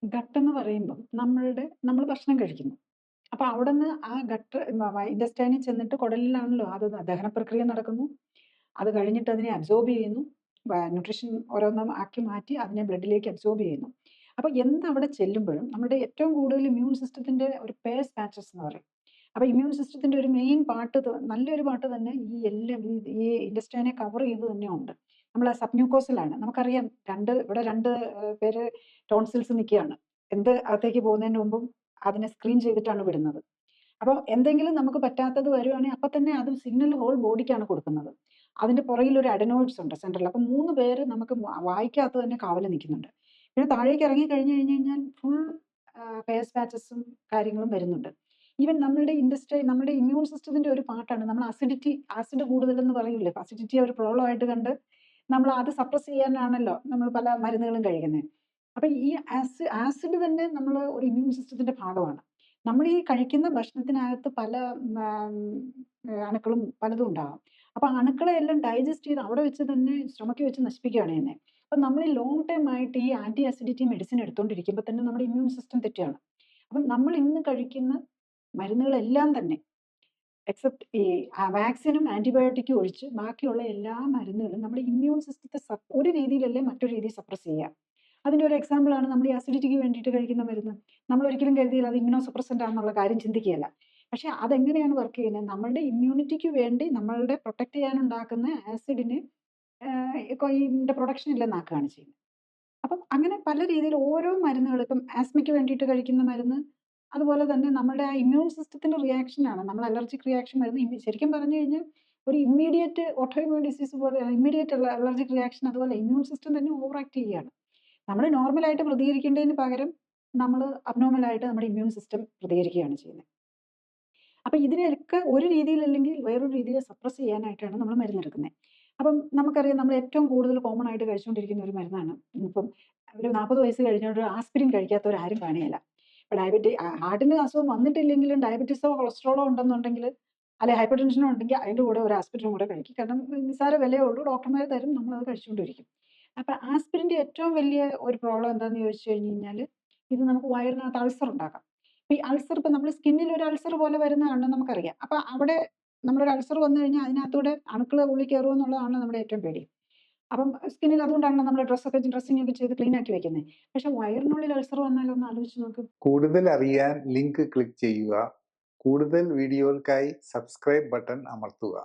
Gut എന്ന് പറയുമ്പം നമ്മൾ ഭക്ഷണം കഴിക്കുന്നു. അപ്പൊ അവിടുന്ന് ആ ഗട്ട് ഇന്റെസ്റ്റൈനിൽ ചെന്നിട്ട് കുടലിലാണല്ലോ അത് ദഹന പ്രക്രിയ നടക്കുന്നു. അത് കഴിഞ്ഞിട്ട് അതിനെ അബ്സോർബ് ചെയ്യുന്നു. ന്യൂട്രീഷൻ ഓരോന്നും ആക്കി മാറ്റി അതിനെ ബ്ലഡിലേക്ക് അബ്സോർബ് ചെയ്യുന്നു. അപ്പൊ എന്തവിടെ ചെല്ലുമ്പോഴും നമ്മുടെ ഏറ്റവും കൂടുതൽ ഇമ്മ്യൂൺ സിസ്റ്റത്തിന്റെ ഒരു പേസ് പാച്ചസ് എന്ന് പറയും. അപ്പൊ ഇമ്മ്യൂൺ സിസ്റ്റത്തിന്റെ ഒരു മെയിൻ പാർട്ട് നല്ലൊരു പാർട്ട് തന്നെ ഈ എല്ലാം ഈ ഇന്റെസ്റ്റൈനെ കവർ ചെയ്ത് തന്നെ ഉണ്ട്. നമ്മൾ സബ്മ്യൂക്കോസിലാണ്. നമുക്കറിയാം ഇവിടെ രണ്ട് പേര് ടോൺസിൽസ് നിൽക്കുകയാണ്. എന്ത് അകത്തേക്ക് പോകുന്നതിന് മുമ്പും അതിനെ സ്ക്രീൻ ചെയ്തിട്ടാണ് വിടുന്നത്. അപ്പോൾ എന്തെങ്കിലും നമുക്ക് പറ്റാത്തത് വരുവാണെങ്കിൽ അപ്പൊ തന്നെ അത് സിഗ്നൽ ഹോൾ ബോഡിക്കാണ് കൊടുക്കുന്നത്. അതിന്റെ പുറകിൽ ഒരു അഡനോയിഡ്സ് ഉണ്ട് സെൻട്രൽ. അപ്പൊ 3 പേര് നമുക്ക് വായിക്കകത്ത് തന്നെ കാവല് നിൽക്കുന്നുണ്ട്. പിന്നെ താഴേക്ക് ഇറങ്ങി കഴിഞ്ഞു കഴിഞ്ഞാൽ ഫുൾ ഫേസ് പാച്ചസും കാര്യങ്ങളും വരുന്നുണ്ട്. ഈവൻ നമ്മുടെ ഇമ്മ്യൂൺ സിസ്റ്റത്തിന്റെ ഒരു പാർട്ടാണ് നമ്മൾ ആസിഡ് കൂടുതലെന്ന് പറയൂലേ, അസിഡിറ്റി ഒരു പ്രോബ്ലം ആയിട്ട് കണ്ട് നമ്മൾ അത് സപ്രസ് ചെയ്യാനാണല്ലോ നമ്മൾ പല മരുന്നുകളും കഴിക്കുന്നത്. അപ്പൊ ഈ ആസിഡ് തന്നെ നമ്മൾ ഒരു ഇമ്മ്യൂൺ സിസ്റ്റത്തിന്റെ ഭാഗമാണ്. നമ്മൾ ഈ കഴിക്കുന്ന ഭക്ഷണത്തിനകത്ത് പല അണുക്കളും പലതും ഉണ്ടാകാം. അപ്പൊ അണുക്കളെ എല്ലാം ഡൈജസ്റ്റ് ചെയ്ത് അവിടെ വെച്ച് തന്നെ സ്റ്റൊമക്കിൽ വെച്ച് നശിപ്പിക്കുകയാണ് ചെയ്യുന്നത്. അപ്പൊ നമ്മൾ ഈ ലോങ് ടൈം ആയിട്ട് ഈ ആന്റി അസിഡിറ്റി മെഡിസിൻ എടുത്തുകൊണ്ടിരിക്കുമ്പോൾ തന്നെ നമ്മുടെ ഇമ്മ്യൂൺ സിസ്റ്റം തെറ്റുകയാണ്. അപ്പം നമ്മൾ ഇന്ന് കഴിക്കുന്ന മരുന്നുകളെല്ലാം തന്നെ എക്സെപ്റ്റ് ഈ വാക്സിനും ആന്റിബയോട്ടിക്കും ഒഴിച്ച് ബാക്കിയുള്ള എല്ലാ മരുന്നുകളും നമ്മുടെ ഇമ്മ്യൂൺ സിസ്റ്റത്തെ ഒരു രീതിയിലല്ലേ മറ്റൊരു രീതിയിൽ സപ്രസ് ചെയ്യുക. അതിന്റെ ഒരു എക്സാമ്പിൾ ആണ് നമ്മൾ ഈ അസിഡിറ്റിക്ക് വേണ്ടിയിട്ട് കഴിക്കുന്ന മരുന്ന്. നമ്മൾ ഒരിക്കലും കരുതിയാൽ അത് ഇമ്മ്യൂണോ സപ്രസന്റ് ആണെന്നുള്ള കാര്യം ചിന്തിക്കുകയല്ല. പക്ഷെ അതെങ്ങനെയാണ് വർക്ക് ചെയ്യുന്നത്? നമ്മളുടെ ഇമ്മ്യൂണിറ്റിക്ക് വേണ്ടി നമ്മളുടെ പ്രൊട്ടക്ട് ചെയ്യാനുണ്ടാക്കുന്ന ആസിഡിന് ഇതിന്റെ പ്രൊഡക്ഷൻ ഇല്ലെന്നാക്കുകയാണ് ചെയ്യുന്നത്. അപ്പം അങ്ങനെ പല രീതിയിൽ ഓരോ മരുന്നുകൾ, ഇപ്പം ആസ്മയ്ക്ക് വേണ്ടിയിട്ട് കഴിക്കുന്ന മരുന്ന് അതുപോലെ തന്നെ നമ്മുടെ ആ ഇമ്മ്യൂൺ സിസ്റ്റത്തിന്റെ റിയാക്ഷൻ ആണ്. നമ്മൾ അലർജിക് റിയാക്ഷൻ വരുന്ന ശരിക്കും പറഞ്ഞു കഴിഞ്ഞാൽ ഒരു ഇമ്മീഡിയറ്റ് ഓട്ടോഇമ്യൂൺ ഡിസീസ് പോലെ ഇമ്മീഡിയറ്റ് അലർജിക് റിയാക്ഷൻ അതുപോലെ ഇമ്മ്യൂൺ സിസ്റ്റം തന്നെ ഓവർ ആക്ട് ചെയ്യുകയാണ്. നമ്മൾ നോർമലായിട്ട് പ്രതികരിക്കേണ്ടതിന് പകരം നമ്മൾ അബ്നോർമലായിട്ട് നമ്മുടെ ഇമ്മ്യൂൺ സിസ്റ്റം പ്രതികരിക്കുകയാണ് ചെയ്യുന്നത്. അപ്പൊ ഇതിനെയൊക്കെ ഒരു രീതിയിലല്ലെങ്കിൽ വേറൊരു രീതിയിൽ സപ്രസ് ചെയ്യാനായിട്ടാണ് നമ്മൾ മരുന്നെടുക്കുന്നത്. അപ്പം നമുക്കറിയാം നമ്മൾ ഏറ്റവും കൂടുതൽ കോമൺ ആയിട്ട് കഴിച്ചുകൊണ്ടിരിക്കുന്ന ഒരു മരുന്നാണ് ഇപ്പം ഒരു 40 വയസ്സ് കഴിഞ്ഞൊരു ആസ്പിരിൻ കഴിക്കാത്തവരാരും കാണുകയില്ല. ഇപ്പൊ ഹാർട്ടിന് അസുഖം വന്നിട്ടില്ലെങ്കിലും ഡയബറ്റീസോ കൊളസ്ട്രോളോ ഉണ്ടെന്നുണ്ടെങ്കിൽ അല്ലെ ഹൈപ്പർ ടെൻഷനോ ഉണ്ടെങ്കിൽ അതിന്റെ കൂടെ ഒരു ആസ്പിരിനും കൂടെ കഴിക്കും. കാരണം നിസ്സാര വിലയേ ഉള്ളൂ, ഡോക്ടർമാർ തരും, നമ്മൾ അത് കഴിച്ചുകൊണ്ടിരിക്കും. അപ്പൊ ആസ്പിരിന്റെ ഏറ്റവും വലിയ ഒരു പ്രോബ്ലം എന്താന്ന് ചോദിച്ചു കഴിഞ്ഞ് കഴിഞ്ഞാൽ ഇത് നമുക്ക് വയറിനകത്ത് അൾസർ ഉണ്ടാക്കാം. ഈ അൾസർ ഇപ്പൊ നമ്മൾ സ്കിന്നിൽ ഒരു അൾസർ പോലെ വരുന്നതാണ് നമുക്കറിയാം. അപ്പൊ അവിടെ നമ്മളൊരു അൾസർ വന്നു കഴിഞ്ഞാൽ അതിനകത്തൂടെ അണുക്കൾ ഉള്ളിൽ കയറുമോ എന്നുള്ളതാണ് നമ്മുടെ ഏറ്റവും പേടി. അപ്പം സ്കിന്നിൽ അതുകൊണ്ടാണ് നമ്മൾ ഡ്രസ്സിംഗ് ഒക്കെ ചെയ്ത് ക്ലീൻ ആക്കി വെക്കുന്നത്. പക്ഷെ വയറിനുള്ളിൽ അൾസർ വന്നാലോ ഒന്ന് ആലോചിച്ച് നോക്ക്. കൂടുതൽ അറിയാൻ ലിങ്ക് ക്ലിക്ക് ചെയ്യുക. കൂടുതൽ വീഡിയോകൾക്കായി സബ്സ്ക്രൈബ് ബട്ടൺ അമർത്തുക.